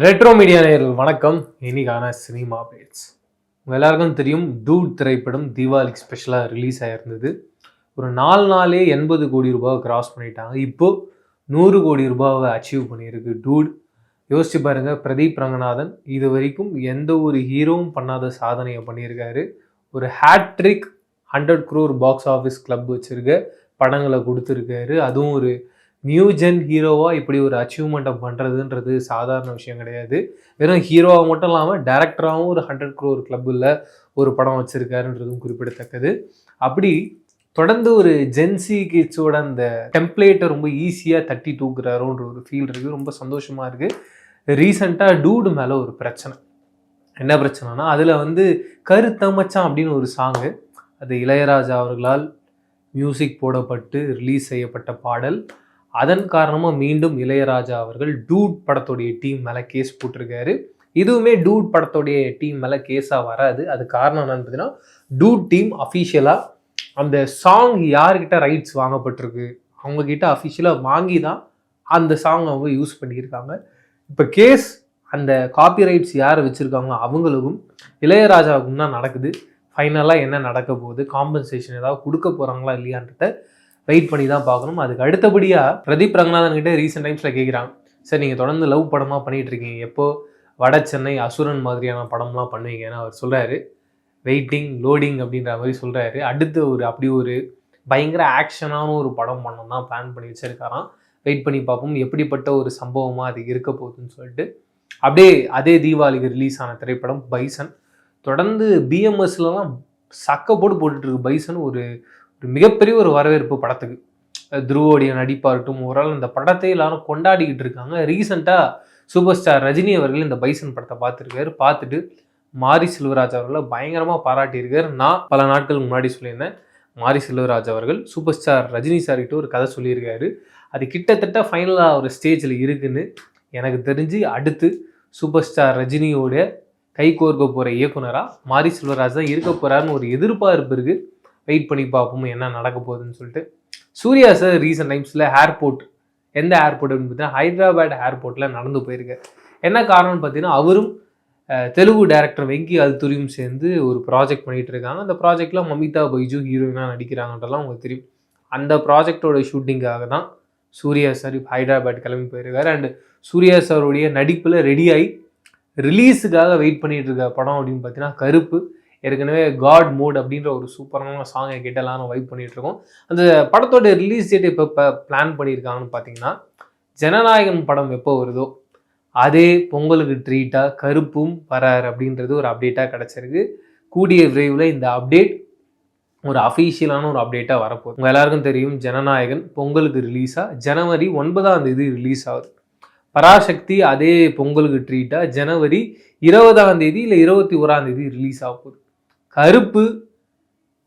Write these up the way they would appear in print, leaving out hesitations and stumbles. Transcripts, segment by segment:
Retro media நேயர்கள் வணக்கம். இன்னைக்கான சினிமா அப்டேட்ஸ். உங்கள் எல்லாருக்கும் தெரியும், டூட் திரைப்படம் தீபாவளிக்கு ஸ்பெஷலாக ரிலீஸ் ஆகிருந்தது. ஒரு 4 நாளே 80 கோடி ரூபாவை கிராஸ் பண்ணிட்டாங்க. இப்போது 100 கோடி ரூபாவை அச்சீவ் பண்ணியிருக்கு டூட். யோசிச்சு பாருங்க, பிரதீப் ரங்கநாதன் இது வரைக்கும் எந்த ஒரு ஹீரோவும் பண்ணாத சாதனையை பண்ணியிருக்காரு. ஒரு hat-trick 100 crore box office club வச்சுருக்க படங்களை கொடுத்துருக்காரு. அதுவும் ஒரு நியூ ஜென் ஹீரோவாக இப்படி ஒரு அச்சீவ்மெண்ட்டை பண்ணுறதுன்றது சாதாரண விஷயம் கிடையாது. வெறும் ஹீரோவாக மட்டும் இல்லாமல் டேரக்டராகவும் ஒரு 100 crore கிளப்பில் ஒரு படம் வச்சுருக்காருன்றதும் குறிப்பிடத்தக்கது. அப்படி தொடர்ந்து ஒரு ஜென்சி கிட்ஸோட அந்த டெம்ப்ளேட்டை ரொம்ப ஈஸியாக தட்டி தூக்குறாரோன்ற ஒரு ஃபீல் இருக்குது. ரொம்ப சந்தோஷமாக இருக்குது. ரீசெண்டாக டூடு மேலே ஒரு பிரச்சனை. என்ன பிரச்சனைனா, அதில் கருத்தமைச்சான் அப்படின்னு ஒரு சாங்கு, அது இளையராஜா அவர்களால் மியூசிக் போடப்பட்டு ரிலீஸ் செய்யப்பட்ட பாடல். அதன் காரணமாக மீண்டும் இளையராஜா அவர்கள் டூட் படத்துடைய டீம் மேலே கேஸ் போட்டிருக்காரு. இதுவுமே டூட் படத்துடைய டீம் மேலே கேஸாக வராது. அது காரணம் என்னன்னு பார்த்தீங்கன்னா, டூட் டீம் அஃபிஷியலாக அந்த சாங் யார்கிட்ட ரைட்ஸ் வாங்கப்பட்டிருக்கு அவங்கக்கிட்ட அஃபிஷியலாக வாங்கி தான் அந்த சாங் அவங்க யூஸ் பண்ணியிருக்காங்க. இப்போ கேஸ் அந்த காப்பி ரைட்ஸ் யார் வச்சுருக்காங்களோ அவங்களுக்கும் இளையராஜாவுக்கும் தான் நடக்குது. ஃபைனலாக என்ன நடக்க போகுது, காம்பன்சேஷன் ஏதாவது கொடுக்க போகிறாங்களா இல்லையான்றத வெயிட் பண்ணி தான் பார்க்கணும். அதுக்கு அடுத்தபடியாக பிரதீப் ரங்கநாதன் கிட்டே ரீசெண்ட் டைம்ஸில் கேட்குறாங்க, சார் நீங்கள் தொடர்ந்து லவ் படமாக பண்ணிகிட்டு இருக்கீங்க, எப்போ வட சென்னை அசுரன் மாதிரியான படம்லாம் பண்ணுவீங்கன்னு அவர் சொல்கிறாரு. வெயிட்டிங் லோடிங் அப்படின்ற மாதிரி சொல்கிறாரு. அடுத்து அப்படி ஒரு பயங்கர ஆக்ஷனான ஒரு படம் பண்ணணும் தான் பிளான் பண்ணி வச்சுருக்காராம். வெயிட் பண்ணி பார்ப்போம் எப்படிப்பட்ட ஒரு சம்பவமாக அது இருக்க போகுதுன்னு சொல்லிட்டு. அப்படியே அதே தீபாவளிக்கு ரிலீஸ் ஆன திரைப்படம் பைசன். தொடர்ந்து பிஎம்எஸ்லாம் சக்க போட்டுருக்கு பைசன். ஒரு மிகப்பெரிய ஒரு வரவேற்பு படத்துக்கு. துருவோடைய நடிப்பாகட்டும், ஓவரால் இந்த படத்தை எல்லாரும் கொண்டாடிக்கிட்டு இருக்காங்க. ரீசெண்டாக சூப்பர் ஸ்டார் ரஜினி அவர்கள் இந்த பைசன் படத்தை பார்த்துருக்காரு. பார்த்துட்டு மாரி செல்வராஜ் அவர்களை பயங்கரமாக பாராட்டியிருக்காரு. நான் பல நாட்களுக்கு முன்னாடி சொல்லியிருந்தேன், மாரி செல்வராஜ் அவர்கள் சூப்பர் ஸ்டார் ரஜினி சார்கிட்ட ஒரு கதை சொல்லியிருக்காரு. அது கிட்டத்தட்ட ஃபைனலாக ஒரு ஸ்டேஜில் இருக்குன்னு எனக்கு தெரிஞ்சு அடுத்து சூப்பர் ஸ்டார் ரஜினியோட கை கோர்க்க போகிற இயக்குனராக மாரி செல்வராஜ் தான் இருக்க போகிறாருன்னு ஒரு எதிர்பார்ப்பு இருக்குது. வெயிட் பண்ணி பார்ப்போம் என்ன நடக்க போகுதுன்னு சொல்லிட்டு. சூர்யா சார் ரீசெண்ட் டைம்ஸில் ஏர்போர்ட், எந்த ஏர்போர்ட் அப்படின்னு பார்த்தீங்கன்னா ஹைதராபாத் ஏர்போர்ட்டில் நடந்து போயிருக்காரு. என்ன காரணம்னு பார்த்தீங்கன்னா, அவரும் தெலுங்கு டைரக்டர் வெங்கி அல்துரியும் சேர்ந்து ஒரு ப்ராஜெக்ட் பண்ணிகிட்டு இருக்காங்க. அந்த ப்ராஜெக்டில் மமிதா பைஜு ஹீரோயினாக நடிக்கிறாங்கன்றலாம் உங்களுக்கு தெரியும். அந்த ப்ராஜெக்டோட ஷூட்டிங்காக தான் சூர்யா சார் இப்போ ஹைதராபாத் கிளம்பி போயிருக்காரு. அண்டு சூர்யா சாருடைய நடிப்பில் ரெடியாகி ரிலீஸுக்காக வெயிட் பண்ணிகிட்டு இருக்க படம் அப்படின்னு பார்த்தீங்கன்னா கருப்பு. ஏற்கனவே காட் மோட் அப்படின்ற ஒரு சூப்பரான சாங்கை கேட்டு எல்லாரும் வைப் பண்ணிகிட்ருக்கோம். அந்த படத்தோட ரிலீஸ் டேட் இப்போ பிளான் பண்ணியிருக்காங்கன்னு பார்த்தீங்கன்னா, ஜனநாயகன் படம் எப்போ வருதோ அதே பொங்கலுக்கு ட்ரீட்டாக கருப்பும் வராரு அப்படின்றது ஒரு அப்டேட்டாக கிடச்சிருக்கு. கூடிய விரைவில் இந்த அப்டேட் ஒரு அஃபீஷியலான ஒரு அப்டேட்டாக வரப்போகுது. உங்கள் எல்லாருக்கும் தெரியும், ஜனநாயகன் பொங்கலுக்கு ரிலீஸாக ஜனவரி 9 ரிலீஸ் ஆகுது. பராசக்தி அதே பொங்கலுக்கு ட்ரீட்டாக ஜனவரி 20 இல்லை 21 ரிலீஸ் ஆக போகுது. கருப்பு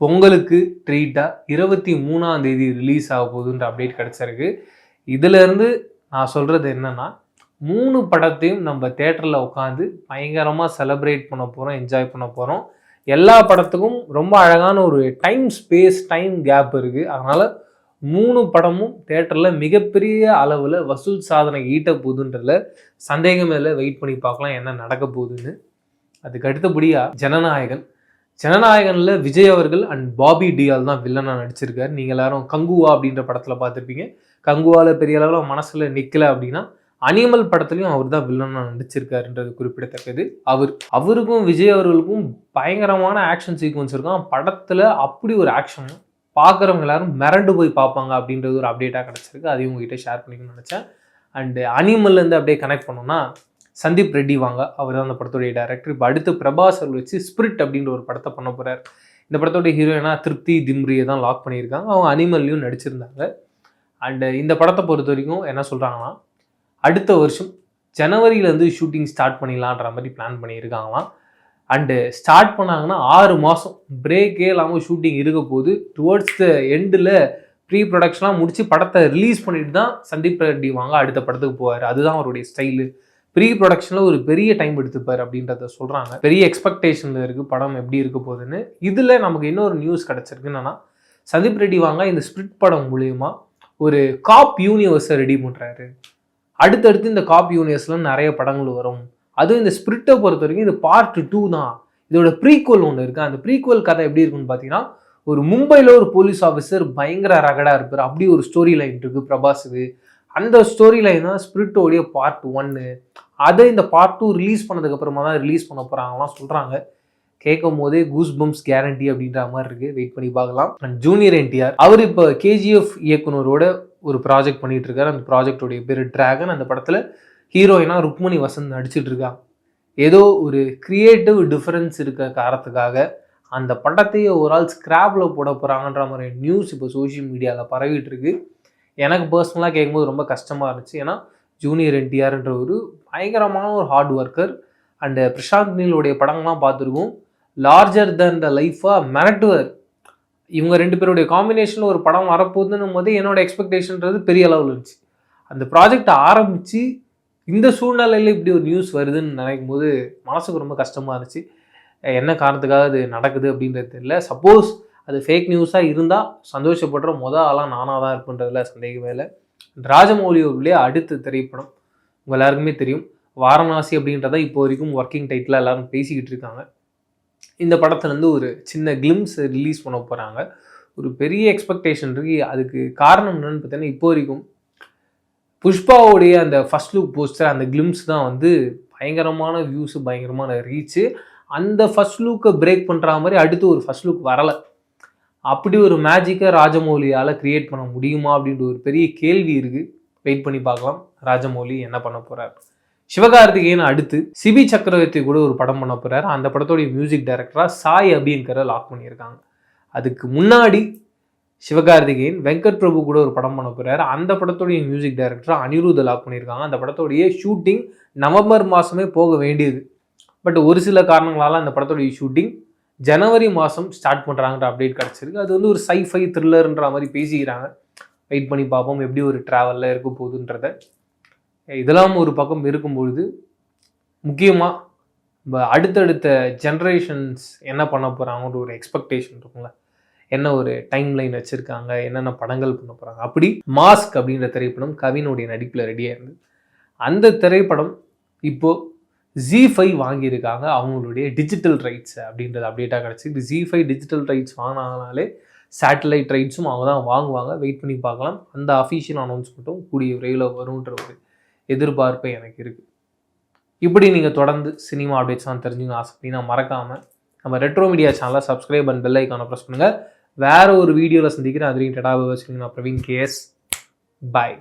பொங்கலுக்கு ட்ரீட்டாக 23 ரிலீஸ் ஆக போகுதுன்ற அப்டேட் கிடச்சிருக்கு. இதிலேருந்து நான் சொல்கிறது என்னென்னா, 3 படத்தையும் நம்ம தேட்டரில் உட்காந்து பயங்கரமாக செலிப்ரேட் பண்ண போகிறோம், என்ஜாய் பண்ண போகிறோம். எல்லா படத்துக்கும் ரொம்ப அழகான ஒரு டைம் கேப் இருக்குது. அதனால் 3 படமும் தேட்டரில் மிகப்பெரிய அளவில் வசூல் சாதனை ஈட்ட போகுதுன்றதுல சந்தேகமே இல்லை. வெயிட் பண்ணி பார்க்கலாம் என்ன நடக்க போகுதுன்னு. அதுக்கு அடுத்தபடியாக ஜனநாயகனில் விஜய் அவர்கள் அண்ட் பாபி டியால் தான் வில்லனாக நடிச்சிருக்காரு. நீங்கள் எல்லாரும் கங்குவா அப்படின்ற படத்தில் பார்த்துருப்பீங்க. கங்குவாவில் பெரிய அளவில் மனசில் நிற்கலை அப்படின்னா, அனிமல் படத்துலையும் அவர் தான் வில்லனாக நடிச்சிருக்காருன்றது குறிப்பிடத்தக்கது. அவருக்கும் விஜய் அவர்களுக்கும் பயங்கரமான ஆக்ஷன் சீக்வன்ஸ் இருக்கும் படத்தில். அப்படி ஒரு ஆக்ஷன் பார்க்குறவங்க எல்லாரும் மிரண்டு போய் பார்ப்பாங்க அப்படின்றது ஒரு அப்டேட்டாக கிடச்சிருக்கு. அதையும் உங்ககிட்ட ஷேர் பண்ணிக்கணும்னு நினச்சேன். அண்டு அனிமல்லேருந்து அப்படியே கனெக்ட் பண்ணோம்னா, சந்தீப் ரெட்டி வாங்க, அவர் தான் அந்த படத்துடைய டைரக்டர். இப்போ அடுத்து பிரபாஸ் அவர் வச்சு ஸ்பிரிட் அப்படின்ற ஒரு படத்தை பண்ண போகிறார். இந்த படத்தோடைய ஹீரோயினாக திருப்தி திம்ரியை தான் லாக் பண்ணியிருக்காங்க. அவங்க அனிமல்லையும் நடிச்சிருந்தாங்க. அண்டு இந்த படத்தை பொறுத்த வரைக்கும் என்ன சொல்கிறாங்கன்னா, அடுத்த வருஷம் ஜனவரியிலேருந்து ஷூட்டிங் ஸ்டார்ட் பண்ணிடலான்ற மாதிரி பிளான் பண்ணியிருக்காங்களாம். அண்டு ஸ்டார்ட் பண்ணாங்கன்னா 6 மாதம் பிரேக்கே இல்லாமல் ஷூட்டிங் இருக்க போது. டுவர்ட்ஸ் த எண்டில் ப்ரீ ப்ரொடக்ஷன்லாம் முடித்து படத்தை ரிலீஸ் பண்ணிட்டு தான் சந்தீப் ரெட்டி வாங்க அடுத்த படத்துக்கு போவார். அதுதான் அவருடைய ஸ்டைலு. ப்ரீ ப்ரொடக்ஷனில் ஒரு பெரிய டைம் எடுத்துப்பார் அப்படின்றத சொல்கிறாங்க. பெரிய எக்ஸ்பெக்டேஷனில் இருக்குது படம் எப்படி இருக்க போகுதுன்னு. இதில் நமக்கு இன்னொரு நியூஸ் கிடச்சிருக்கு. என்னன்னா, சந்தீப் ரெட்டி வாங்க இந்த ஸ்பிரிட் படம் மூலயமா ஒரு காப் யூனிவர்ஸை ரெடி பண்ணுறாரு. அடுத்தடுத்து இந்த காப் யூனிவர்ஸ்ல நிறைய படங்கள் வரும். அதுவும் இந்த ஸ்பிரிட்டை பொறுத்த வரைக்கும் இது பார்ட் 2 தான். இதோட ப்ரீக்வல் ஒன்று இருக்குது. அந்த ப்ரீக்வல் கதை எப்படி இருக்குன்னு பார்த்தீங்கன்னா, ஒரு மும்பையில் ஒரு போலீஸ் ஆஃபீஸர் பயங்கர ரகடாக இருப்பார். அப்படி ஒரு ஸ்டோரி லைன் இருக்குது பிரபாஸுக்கு. அந்த ஸ்டோரி லைன் தான் ஸ்பிரிட்டோடைய பார்ட் 1. அதை இந்த பார்ட் 2 ரிலீஸ் பண்ணதுக்கப்புறமா தான் ரிலீஸ் பண்ண போகிறாங்கலாம் சொல்கிறாங்க. கேட்கும் போதே கூஸ் பம்ப்ஸ் கேரண்டி அப்படின்ற மாதிரி இருக்குது. வெயிட் பண்ணி பார்க்கலாம். அண்ட் ஜூனியர் என்டிஆர் அவர் இப்போ கேஜிஎஃப் இயக்குனரோட ஒரு ப்ராஜெக்ட் பண்ணிட்டு இருக்காரு. அந்த ப்ராஜெக்டோடைய பேர் டிராகன். அந்த படத்தில் ஹீரோயினா ருக்மணி வசந்த் நடிச்சிட்டு இருக்காங்க. ஏதோ ஒரு கிரியேட்டிவ் டிஃபரன்ஸ் இருக்க காரணத்துக்காக அந்த படத்தையே ஒரு ஆள் ஸ்கிராப்பில் போட போகிறாங்கன்ற மாதிரி நியூஸ் இப்போ சோஷியல் மீடியாவில் பரவிட்டு இருக்கு. எனக்கு பர்சனலாக கேட்கும்போது ரொம்ப கஷ்டமாக இருந்துச்சு. ஏன்னா ஜூனியர் என்டிஆர்ன்ற ஒரு பயங்கரமான ஒரு ஹார்ட் ஒர்க்கர். அண்டு பிரசாந்த் நீலோடைய படங்கள்லாம் பார்த்துருக்கோம். லார்ஜர் தென் த லைஃபாக மிரட்டுவர். இவங்க 2 பேருடைய காம்பினேஷனில் ஒரு படம் வரப்போகுதுன்னும் போது என்னோட எக்ஸ்பெக்டேஷன்றது பெரிய அளவில் இருந்துச்சு. அந்த ப்ராஜெக்ட் ஆரம்பித்து இந்த சூழ்நிலையில் இப்படி ஒரு நியூஸ் வருதுன்னு நினைக்கும் போது மனசுக்கு ரொம்ப கஷ்டமாக இருந்துச்சு. என்ன காரணத்துக்காக அது நடக்குது அப்படின்றது தெரியல. சப்போஸ் அது ஃபேக் நியூஸாக இருந்தால் சந்தோஷப்படுற ஆளாக நானாக தான் இருப்புன்றதுல சந்தேகமே இல்லை. ராஜமௌலியோடைய அடுத்த திரைப்படம் உங்கள் எல்லாருக்குமே தெரியும், வாரணாசி அப்படின்றத இப்போ வரைக்கும் ஒர்க்கிங் டைட்டில் எல்லாரும் பேசிக்கிட்டு இருக்காங்க. இந்த படத்துலேருந்து ஒரு சின்ன கிளிம்ஸ் ரிலீஸ் பண்ண போகிறாங்க. ஒரு பெரிய எக்ஸ்பெக்டேஷன் இருக்கு. அதுக்கு காரணம் என்னன்னு பார்த்தீங்கன்னா, இப்போ வரைக்கும் புஷ்பாவுடைய அந்த ஃபர்ஸ்ட் லுக் போஸ்டர், அந்த கிளிம்ஸ் தான் வந்து பயங்கரமான வியூஸு, பயங்கரமான ரீச்சு. அந்த ஃபர்ஸ்ட் லுக்கை பிரேக் பண்ணுற மாதிரி அடுத்து ஒரு ஃபர்ஸ்ட் லுக் வரலை. அப்படி ஒரு மேஜிக்கை ராஜமௌலியால் கிரியேட் பண்ண முடியுமா அப்படின்ற ஒரு பெரிய கேள்வி இருக்குது. வெயிட் பண்ணி பார்க்கலாம் ராஜமௌலி என்ன பண்ண போகிறார். சிவகார்த்திகேயன் அடுத்து சிபி சக்கரவர்த்தி கூட ஒரு படம் பண்ண போகிறார். அந்த படத்தோடைய மியூசிக் டைரக்டராக சாய் அபியங்கரை லாக் பண்ணியிருக்காங்க. அதுக்கு முன்னாடி சிவகார்த்திகேயன் வெங்கட் பிரபு கூட ஒரு படம் பண்ண போகிறார். அந்த படத்தோடைய மியூசிக் டைரக்டராக அனிருத் லாக் பண்ணியிருக்காங்க. அந்த படத்தோடைய ஷூட்டிங் நவம்பர் மாதமே போக வேண்டியது. பட் ஒரு சில காரணங்களால் அந்த படத்தோடைய ஷூட்டிங் ஜனவரி மாதம் ஸ்டார்ட் பண்ணுறாங்கன்ற அப்டேட் கிடச்சிருக்கு. அது வந்து ஒரு சைஃபை த்ரில்லர்ன்ற மாதிரி பேசிக்கிறாங்க. வெயிட் பண்ணி பார்ப்போம் எப்படி ஒரு ட்ராவலில் இருக்க போகுதுன்றத. இதெல்லாம் ஒரு பக்கம் இருக்கும்பொழுது முக்கியமாக அடுத்தடுத்த ஜென்ரேஷன்ஸ் என்ன பண்ண போகிறாங்கன்ற ஒரு எக்ஸ்பெக்டேஷன் இருக்குங்களா, என்ன ஒரு டைம் லைன் வச்சுருக்காங்க, என்னென்ன படங்கள் பண்ண போகிறாங்க. அப்படி மாஸ்க் அப்படின்ற திரைப்படம் கவினுடைய நடிப்பில் ரெடியாக இருந்தது. அந்த திரைப்படம் இப்போது ZEE5 வாங்கியிருக்காங்க அவங்களுடைய டிஜிட்டல் ரைட்ஸ் அப்படின்றது அப்டேட்டாக கிடச்சிது. ZEE5 டிஜிட்டல் ரைட்ஸ் வாங்கினாலே சேட்டலைட் ரைட்ஸும் அவங்க தான் வாங்குவாங்க. வெயிட் பண்ணி பார்க்கலாம். அந்த அஃபீஷியல் அனௌன்ஸ்மெண்ட்டும் கூடிய விரைவில் வரும்ன்ற ஒரு எதிர்பார்ப்பு எனக்கு இருக்குது. இப்படி நீங்கள் தொடர்ந்து சினிமா அப்டேட்ஸ்லாம் தெரிஞ்சுங்க ஆசைப்பட்டீங்கன்னா மறக்காமல் நம்ம ரெட்ரோ மீடியா சேனலை சப்ஸ்கிரைப் அண்ட் பெல் ஐக்கானை ப்ரெஸ் பண்ணுங்கள். வேறு ஒரு வீடியோவில் சந்திக்கிறேன். அதுலேயும் டெடாவை வச்சுருங்க. நான் பிரவீன் KS. பாய்.